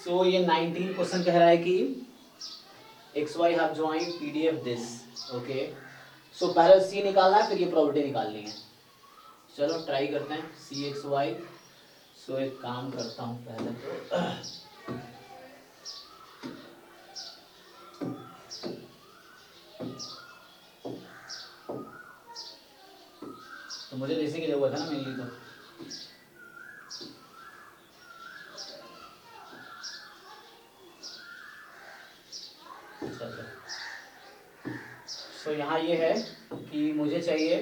सो ये 19 क्वेश्चन कह रहा है कि XY have joined PDF this. Okay, so पहले C निकालना है, फिर ये प्रॉपर्टी निकालनी है। चलो ट्राई करते हैं CXY। सो एक काम करता हूँ पहले तो मुझे इसी की जरूरत है ना मेनली। तो सो यहाँ ये है कि मुझे चाहिए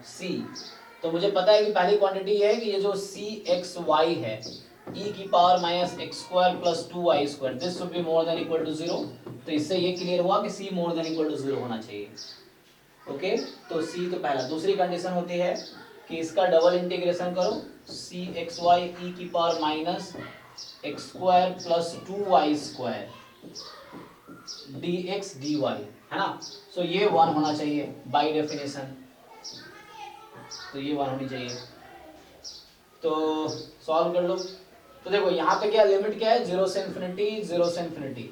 C। तो मुझे पता है कि पहली क्वांटिटी है कि ये जो CXY है e की power minus x square plus 2y², this should be more than equal to 0। तो इससे ये क्लियर हुआ कि C more than equal to 0 होना चाहिए। ओके, तो C तो पहला। दूसरी कंडीशन होती है कि इसका डबल इंटीग्रेशन करो, CXY e की power minus x square plus 2y² dx dy, है ना। सो ये 1 होना चाहिए बाय डेफिनेशन, तो ये 1 होनी चाहिए। तो सॉल्व कर लो। तो देखो यहाँ पे क्या लिमिट क्या है, 0 से इन्फिनिटी, 0 से इन्फिनिटी।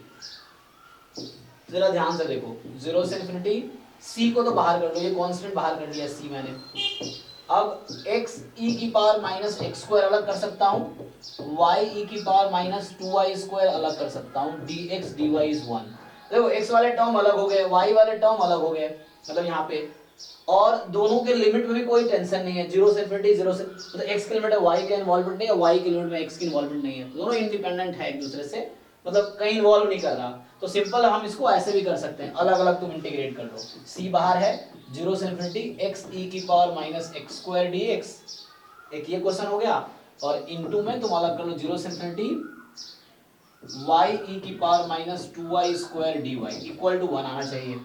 जरा ध्यान से देखो, 0 से इन्फिनिटी, C को तो बाहर कर लो, ये कांस्टेंट बाहर कर लिया C मैंने। अब x e की पावर माइनस एक्स स्क्वायर अलग कर सकता हूँ, y e की पावर माइनस 2y² अलग कर सकता हूँ, dx dy इज 1। देखो x वाले टर्म अलग हो गए, y वाले टर्म अलग हो गए, मतलब यहाँ पे। और दोनों के लिमिट में भी कोई टेंशन नहीं है, 0 से इन्फिनिटी, 0 से मतलब x के लिमिट है, y का इन्वॉल्वमेंट नहीं है, y के लिमिट में x की इन्वॉल्वमेंट नहीं है, दोनों इंडिपेंडेंट है एक दूसरे से, मतलब कहीं इन्वॉल्व नहीं कर रहा। तो सिंपल हम इसको ऐसे भी कर सकते हैं, अलग अलग तुम इंटीग्रेट कर लो। c बाहर है, 0 से इन्फिनिटी x e की power minus x square dx, एक ये क्वेश्चन हो गया। और इनटू में तुम अलग कर लो, 0 से इन्फिनिटी y e की power minus 2y² dy equal to 1 आना चाहिए।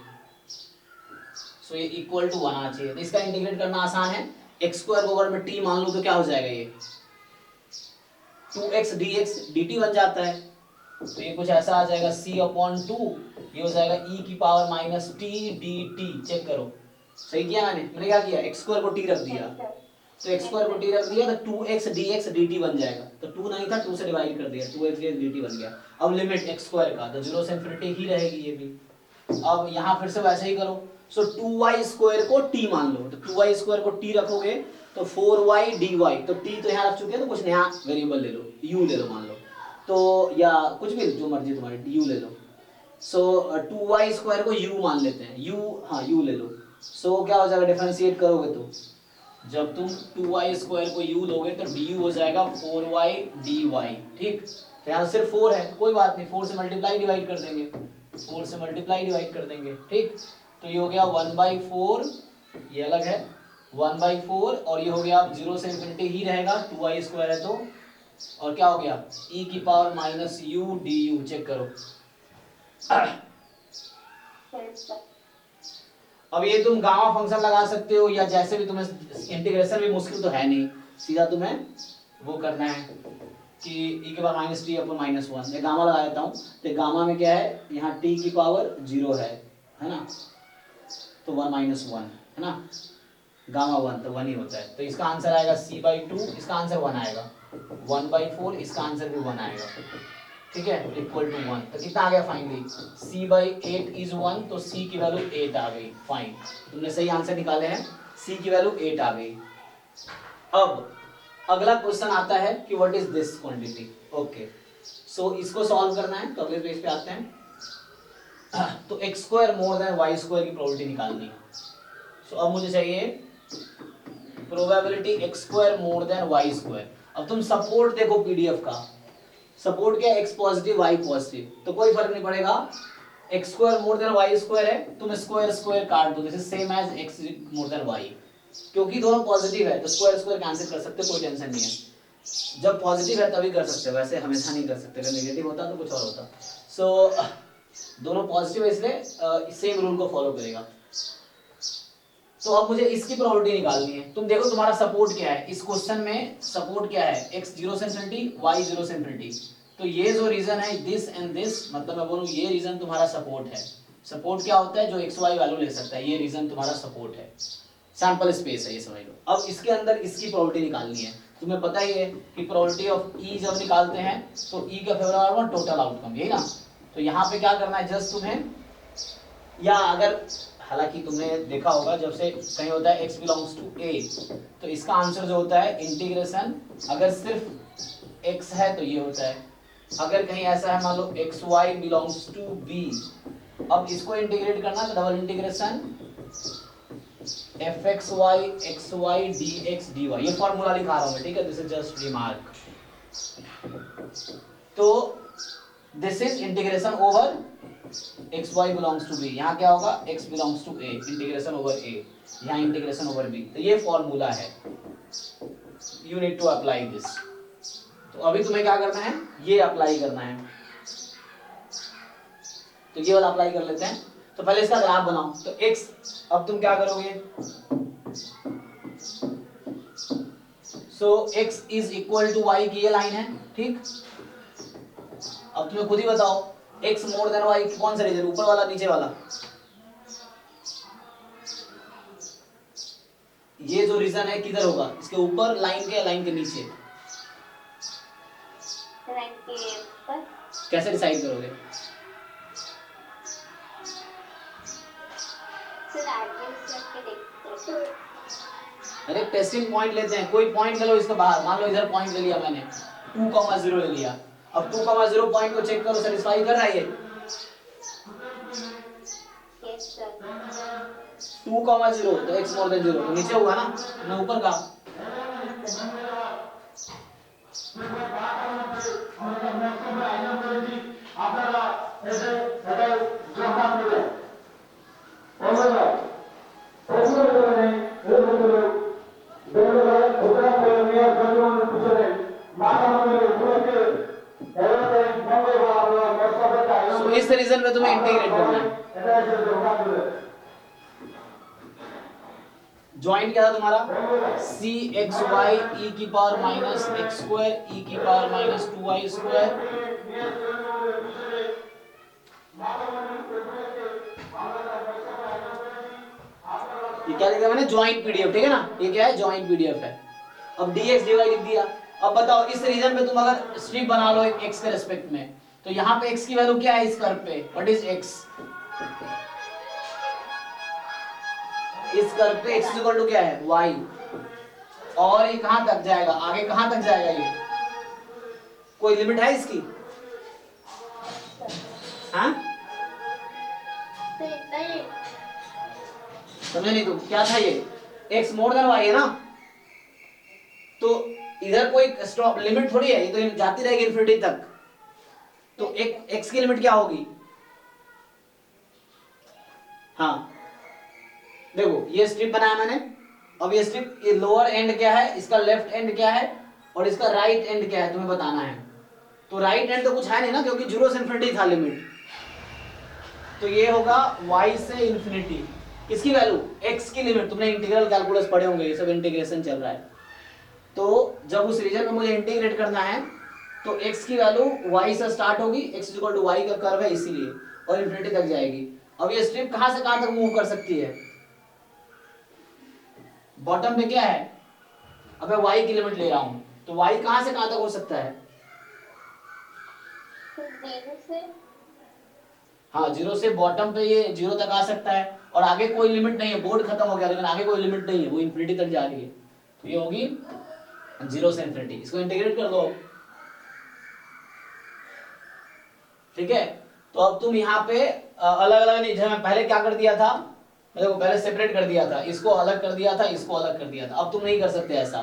सो ये इक्वल टू 1 आना चाहिए। तो इसका इंटीग्रेट करना आसान है, एक्स स्क्वायर को अगर मैं t मान लूं तो क्या हो जाएगा, ये 2x dx dt बन जाता है। तो ये कुछ ऐसा आ जाएगा c/2, ये हो जाएगा e की power minus t dt। Check करो सही किया मैंने क्या किया, एक्स स्क्वायर को t रख दिया, तो एक्स स्क्वायर को t रख दिया तो 2x dx dt बन जाएगा। तो 2 नहीं था, 2 से डिवाइड कर दिया, 2x dx dt बन गया। अब लिमिट एक्स स्क्वायर का तो 0 से इन्फिनिटी ही रहेगी ये भी। अब यहाँ फिर से वैसे ही करो, सो 2y² को t मान लो, तो 2y² को t रखोगे तो 4y dy, तो t तो यहाँ रख चुके हैं, तो कुछ नया वेरिएबल ले लो, u ले लो मान लो, तो या कुछ भी जो मर्जी तुम्हारी, u ले लो। सो 2y² को u मान लेते हैं, u, हाँ u ले लो। सो क्या हो जाएगा, डिफरेंशिएट करोगे तो जब तुम 2y² को u लोगे तो du हो जाएगा 4y dy, ठीक। तो यहाँ सिर्फ 4 है तो कोई बात नहीं, 4 से मल्टीप्लाई डिवाइड कर देंगे, 4 से मल्टीप्लाई डिवाइड कर देंगे, ठीक। तो ये हो गया 1/4, ये अलग है 1/4, और ये हो गया, अब 0 से इन्फिनिटी ही रहेगा, 2y² है तो, और क्या हो गया e की power minus u du। Check करो अब ये तुम गामा फंक्शन लगा सकते हो, या जैसे भी तुम्हें, इंटीग्रेशन भी मुश्किल तो है नहीं, सीधा तुम्हें वो करना है कि e के power minus t upon minus 1, मैं गामा लगा देता हूँ। तो गामा में क्या है, यहाँ t की पावर 0 है ना, तो 1 माइनस 1 है ना, गामा 1 तो 1 ही होता है। तो इसका आंसर आएगा c/2, इसका आंसर 1 आएगा, 1/4 इसका आंसर भी 1 आएगा, ठीक है, इक्वल टू 1। तो कितना आ गया फाइनली, c/8 इज 1, तो c की वैल्यू 8 आ गई। फाइन, तुमने सही आंसर निकाले हैं, c की वैल्यू 8 आ गई। अब अगला क्वेश्चन आता है कि what is this quantity. Okay, so इसको सॉल्व करना है, तो अगले पेज पे आते हैं। तो x² मोर देन y² की प्रोबेबिलिटी निकालनी है। सो अब मुझे चाहिए probability x² more than y²। अब तुम सपोर्ट देखो पीडीएफ का, सपोर्ट क्या है, x पॉजिटिव y पॉजिटिव, तो कोई फर्क नहीं पड़ेगा, x² मोर देन y² है, तुम स्क्वायर स्क्वायर काट दो, this is same as x more than y, क्योंकि दोनों पॉजिटिव है तो स्क्वायर स्क्वायर कैंसिल कर सकते, कोई टेंशन नहीं है। जब पॉजिटिव है तभी कर सकते हो, वैसे हमेशा नहीं कर सकते, अगर नेगेटिव होता तो कुछ और होता। सो दोनों पॉजिटिव है इसलिए सेम रूल को फॉलो करेगा। तो अब मुझे इसकी प्रोबेबिलिटी निकालनी है। तुम देखो तुम्हारा सपोर्ट क्या है, इस क्वेश्चन में सपोर्ट क्या है, x 0 से इन्फिनिटी, y 0 से इन्फिनिटी। तो ये जो रीजन है दिस एंड दिस, मतलब मैं बोलूँ ये रीजन तुम्हारा सपोर्ट है। सपोर्ट क्या होता है, जो एक्स वाई वैल्यू ले सकता है, ये रीजन तुम्हारा सपोर्ट है। सैंपल स्पेस है ये, समझ लो। अब इसके अंदर इसकी प्रोबेबिलिटी निकालनी है। तुम्हें पता ही है कि प्रोबेबिलिटी ऑफ ई जब निकालते हैं तो ई का फेवरेबल आउटकम टोटल आउटकम, यही ना। तो यहाँ पे क्या करना है, जस्ट तुम्हें, या अगर हालांकि तुमने देखा होगा जब से कहीं होता है x बिलोंग्स टू a, तो इसका आंसर जो होता है इंटीग्रेशन, अगर सिर्फ x है तो ये होता है। अगर कहीं ऐसा है मान लो xy बिलोंग्स टू b, अब इसको इंटीग्रेट करना तो double integration fxy xy dx dy, ये फॉर्मूला लिखा रहा हूं मैं, ठीक है, दिस इज जस्ट रिमार्क। तो this is integration over xy belongs to b, यहाँ क्या होगा x belongs to a, integration over a, यहाँ इंटीग्रेशन ओवर b, तो ये फॉर्मूला है, you need to apply this. तो अभी तुम्हें क्या करना है, ये अप्लाई करना है, तो ये वाला अप्लाई कर लेते हैं। तो पहले इसका ग्राफ बनाओ, तो x, अब तुम क्या करोगे, so x is equal to y की ये लाइन है, ठीक। अब तुम्हें खुद ही बताओ x मोर देन y कौन सा रीजन, ऊपर वाला नीचे वाला, ये जो रीजन है किधर होगा, इसके ऊपर लाइन के, लाइन के नीचे, लाइन के ऊपर। कैसे डिसाइड करोगे, अरे टेस्टिंग पॉइंट लेते हैं, कोई पॉइंट ले लो इसके बाहर, मान लो इधर पॉइंट ले लिया मैंने 2,0 ले लिया, अब 2,0 पॉइंट को चेक करो सेटिस्फाई कर रहा है ये, 2,0 तो x मोर देन 0 तो नीचे हुआ ना, ना ऊपर का। So, इस रीजन में तुम्हें इंटीग्रेट करना है। ज्वाइंट क्या था तुम्हारा, सी एक्स वाई ई की पावर माइनस एक्स स्क्वायर ई की पावर माइनस 2y स्क्वायर, ये क्या लिखा मैंने, ज्वाइंट पीडीएफ, ठीक है ना, ये क्या है, ज्वाइंट पीडीएफ है। अब dx dy लिख दिया। अब बताओ इस रीजन में तुम अगर स्ट्रिप बना लो एक x के रिस्पेक्ट में, तो यहाँ पे x की वैल्यू क्या है इस कर्व पे, व्हाट इज x, इस कर्व पे x इक्वल टू क्या है y, और ये कहां तक जाएगा, आगे कहां तक जाएगा, ये कोई लिमिट है इसकी, हाँ समझे नहीं तुम, क्या था ये, x मोर देन y है ना, तो इधर कोई स्टॉप लिमिट थोड़ी है, ये तो जाती रहेगी इन्फिनिटी तक, तो एक x की लिमिट क्या होगी, हाँ देखो ये स्ट्रिप बनाया मैंने, अब ये स्ट्रिप, ये लोअर एंड क्या है, इसका लेफ्ट एंड क्या है, और इसका राइट एंड क्या है तुम्हें बताना है। तो राइट एंड तो कुछ है नहीं ना, क्योंकि 0 से इन्फिनिटी था लिमिट, तो ये होगा y से इन्फिनिटी, किसकी वैल्यू, x की लिमिट, तुमने इंटीग्रल कैलकुलस पढ़े होंगे, ये सब इंटीग्रेशन चल रहा है। तो जब उस रीजन में मुझे इंटीग्रेट करना है तो x की वैल्यू y से स्टार्ट होगी, x इक्वल टू y का कर्व है इसीलिए, और इन्फिनिटी तक जाएगी। अब ये स्ट्रिप कहां से कहां तक मूव कर सकती है, बॉटम पे क्या है, अब मैं y की लिमिट ले रहा हूं, तो y कहां से कहां तक हो सकता है, हाँ 0 से बॉटम पे ये 0 तक आ सकता है, और आगे कोई लिमिट नहीं है, बोर्ड खत्म हो गया लेकिन आगे कोई लिमिट नहीं है, वो इन्फिनिटी तक जा रही है, तो ये होगी 0 से इन्फिनिटी, इसको इंटीग्रेट कर दो, ठीक है। तो अब तुम यहाँ पे अलग अलग नहीं, जैसे मैं पहले क्या कर दिया था, देखो पहले सेपरेट कर दिया था, इसको अलग कर दिया था, इसको अलग कर दिया था, अब तुम नहीं कर सकते ऐसा,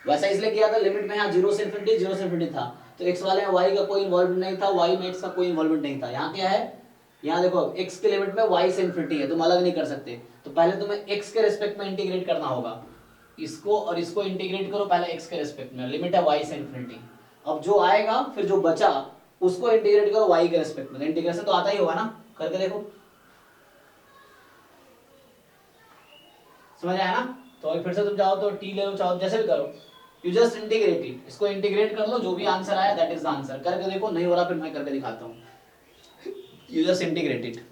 वैसा इसलिए किया था, लिमिट में यहाँ 0 से इन्फिनिटी था, तो x वाले में y का कोई इन्वॉल्वमेंट नहीं था, y में x का कोई इन्वॉल्वमेंट नहीं था, यहाँ क्या है, यहाँ देखो x के लिमिट में y से इन्फिनिटी है, तुम अलग नहीं कर सकते, तो पहले तुम्हें x के रिस्पेक्ट में इंटीग्रेट करना होगा, इसको और इसको इंटीग्रेट करो पहले x के रिस्पेक्ट में, लिमिट है y से इन्फिनिटी, अब जो आएगा फिर जो बचा उसको इंटीग्रेट करो y के रिस्पेक्ट में, इंटीग्रेशन तो आता ही होगा ना, करके देखो, समझ आया ना। तो अभी फिर से तुम चाहो तो t ले लो, चाहो जैसे भी करो, यू जस्ट इंटीग्रेट इट, इसको इंटीग्रेट कर लो, जो भी आंसर आया दैट इज द आंसर, करके देखो, नहीं हो रहा फिर मैं करके दिखाता हूँ, यू जस्ट इंटीग्रेट इट।